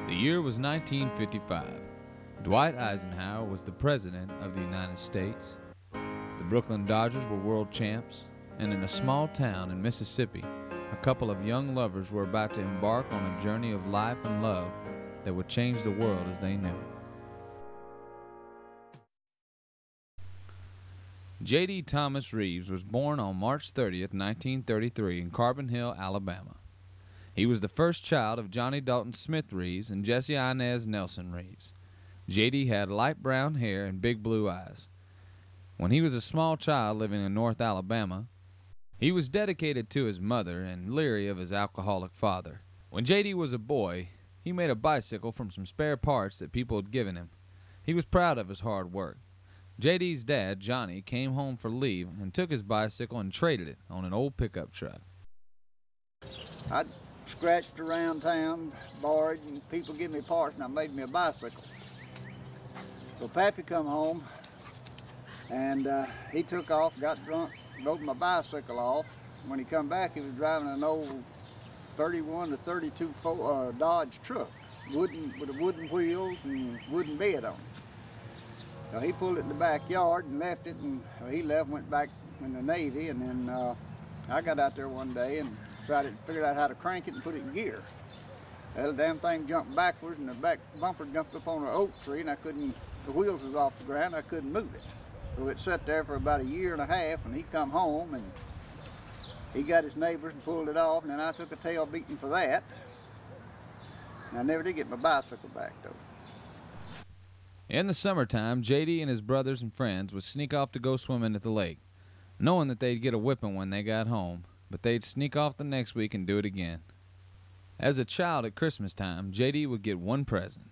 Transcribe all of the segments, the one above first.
The year was 1955. Dwight Eisenhower was the President of the United States. The Brooklyn Dodgers were world champs, and in a small town in Mississippi, a couple of young lovers were about to embark on a journey of life and love that would change the world as they knew it. J.D. Thomas Reeves was born on March 30th, 1933 in Carbon Hill, Alabama. He was the first child of Johnny Dalton Smith Reeves and Jessie Inez Nelson Reeves. J.D. had light brown hair and big blue eyes. When he was a small child living in North Alabama, he was dedicated to his mother and leery of his alcoholic father. When J.D. was a boy, he made a bicycle from some spare parts that people had given him. He was proud of his hard work. J.D.'s dad, Johnny, came home for leave and took his bicycle and traded it on an old pickup truck. I scratched around town, borrowed, and people give me parts, and I made me a bicycle. So Pappy come home, and he took off, got drunk, rode my bicycle off. When he come back, he was driving an old 31 to 32 Dodge truck, with wooden wheels and wooden bed on it. So he pulled it in the backyard and left it, and he left, went back in the Navy, and then I got out there one day and figured out how to crank it and put it in gear. That damn thing jumped backwards, and the back bumper jumped up on an oak tree, and the wheels was off the ground, I couldn't move it. So it sat there for about a year and a half, and he come home, and he got his neighbors and pulled it off, and then I took a tail beating for that. And I never did get my bicycle back, though. In the summertime, J.D. and his brothers and friends would sneak off to go swimming at the lake, knowing that they'd get a whipping when they got home, but they'd sneak off the next week and do it again. As a child at Christmas time, J.D. would get one present,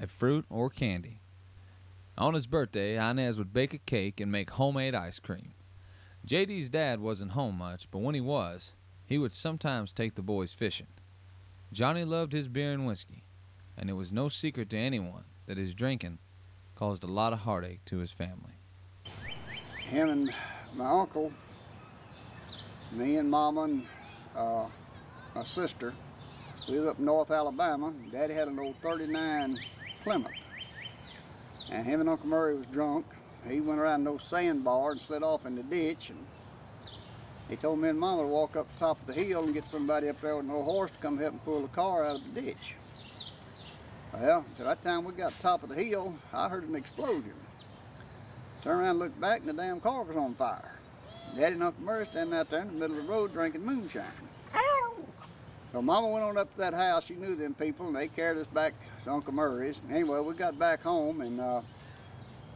a fruit or candy. On his birthday, Inez would bake a cake and make homemade ice cream. J.D.'s dad wasn't home much, but when he was, he would sometimes take the boys fishing. Johnny loved his beer and whiskey, and it was no secret to anyone that his drinking caused a lot of heartache to his family. Him and my uncle, me and Mama and my sister, we lived up in North Alabama. Daddy had an old 39 Plymouth. And him and Uncle Murray was drunk. He went around those sandbars and slid off in the ditch. And he told me and Mama to walk up the top of the hill and get somebody up there with an old horse to come help him pull the car out of the ditch. Well, by that time we got to the top of the hill, I heard an explosion. Turned around and looked back, and the damn car was on fire. Daddy and Uncle Murray standing out there in the middle of the road drinking moonshine. So Mama went on up to that house. She knew them people, and they carried us back to Uncle Murray's. Anyway, we got back home, and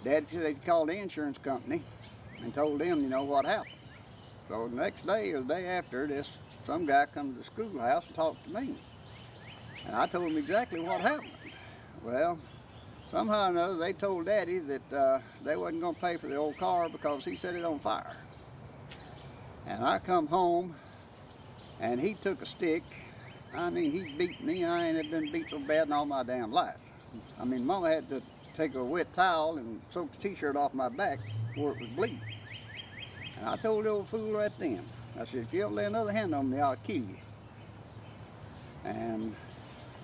Daddy said they called the insurance company and told them, what happened. So the next day or the day after, some guy come to the schoolhouse and talked to me. And I told him exactly what happened. Well, somehow or another, they told Daddy that they wasn't going to pay for the old car because he set it on fire. And I come home, and he took a stick. I mean, he beat me. I ain't been beat so bad in all my damn life. I mean, Mama had to take a wet towel and soak the t-shirt off my back where it was bleeding. And I told the old fool right then, I said, if you ever lay another hand on me, I'll kill you. And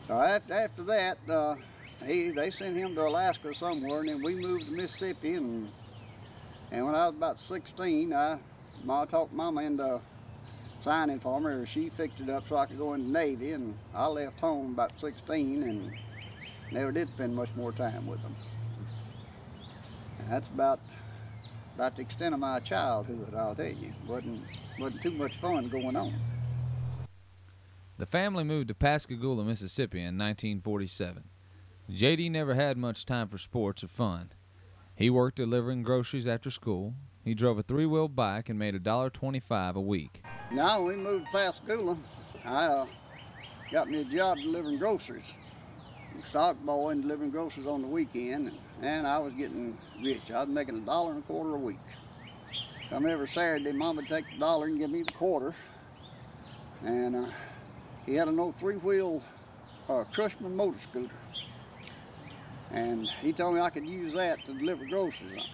after that, they sent him to Alaska somewhere, and then we moved to Mississippi. And when I was about 16, I talked Mama into signing for me, or she fixed it up so I could go in the Navy, and I left home about 16 and never did spend much more time with them. And that's about the extent of my childhood, I'll tell you. Wasn't too much fun going on. The family moved to Pascagoula, Mississippi in 1947. J.D. never had much time for sports or fun. He worked delivering groceries after school. He drove a three-wheel bike and made $1.25 a week. Now when we moved to Pascagoula, I got me a job delivering groceries. Stock boy and delivering groceries on the weekend, and I was getting rich. I was making $1.25 a week. Come every Saturday, Mom would take the $1 and give me the quarter. And he had an old three-wheel Cushman motor scooter. And he told me I could use that to deliver groceries on.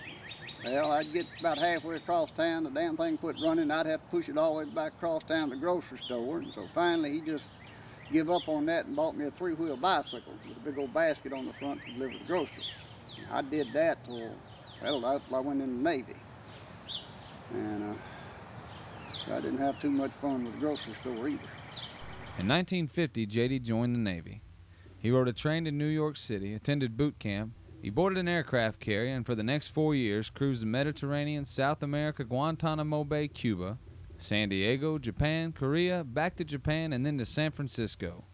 Well, I'd get about halfway across town, the damn thing quit running, I'd have to push it all the way back across town to the grocery store. And so finally he just give up on that and bought me a 3-wheel bicycle with a big old basket on the front to deliver the groceries. I did that till, well, I went in the Navy. And I didn't have too much fun with the grocery store either. In 1950, J.D. joined the Navy. He rode a train to New York City, attended boot camp. He boarded an aircraft carrier and for the next 4 years cruised the Mediterranean, South America, Guantanamo Bay, Cuba, San Diego, Japan, Korea, back to Japan, and then to San Francisco.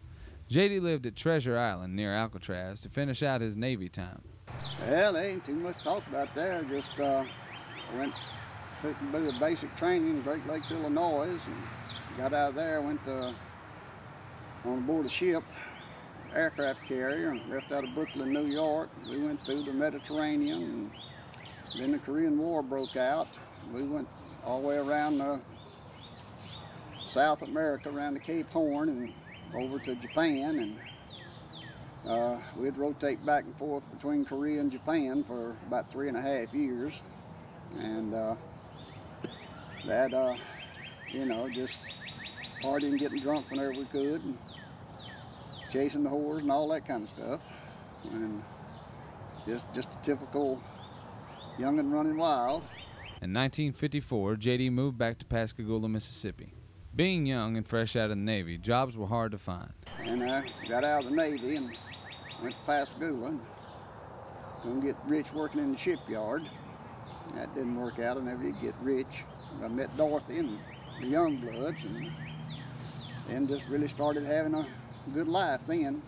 J.D. lived at Treasure Island near Alcatraz to finish out his Navy time. Well, there ain't too much to talk about there. Just went took a bit of basic training in Great Lakes, Illinois, and got out of there, went on board a ship, aircraft carrier, and left out of Brooklyn, New York. We went through the Mediterranean, and then the Korean War broke out. We went all the way around South America, around the Cape Horn, and over to Japan, and we'd rotate back and forth between Korea and Japan for about 3.5 years. And that, you know, just partying, getting drunk whenever we could, and chasing the whores and all that kind of stuff. And just a typical young and running wild. In 1954, J.D. moved back to Pascagoula, Mississippi. Being young and fresh out of the Navy, jobs were hard to find. And I got out of the Navy and went to Pascagoula and gonna get rich working in the shipyard. That didn't work out. I never did get rich. I met Dorothy and the Youngbloods, and then just really started having a good life then.